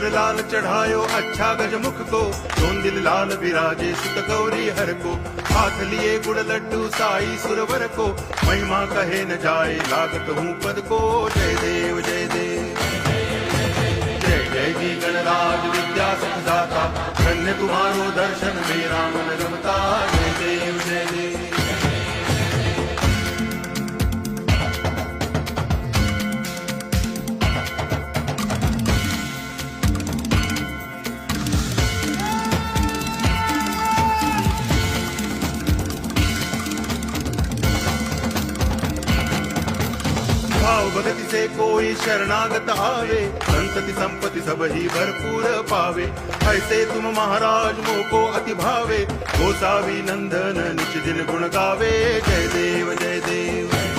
सिंदूर लाल चढ़ायो अच्छा गजमुख को, दोन दिल लाल विराजे सुत गौरी हर को, हाथ लिए गुड़ लड्डू साई सुरवर को, महिमा कहे न जाए लागत हूँ पद को। जय देव जय देव जय जय जी गणराज विद्या सुखदाता, धन्य तुम्हारो दर्शन मेरा मन रमता। जय देव जय देव भाव भगति से कोई शरणागत आवे, संतति संपत्ति सब ही भरपूर पावे। ऐसे तुम महाराज मोको अति भावे, गोसावी नंदन निच दिन गुण गावे। जय देव जय देव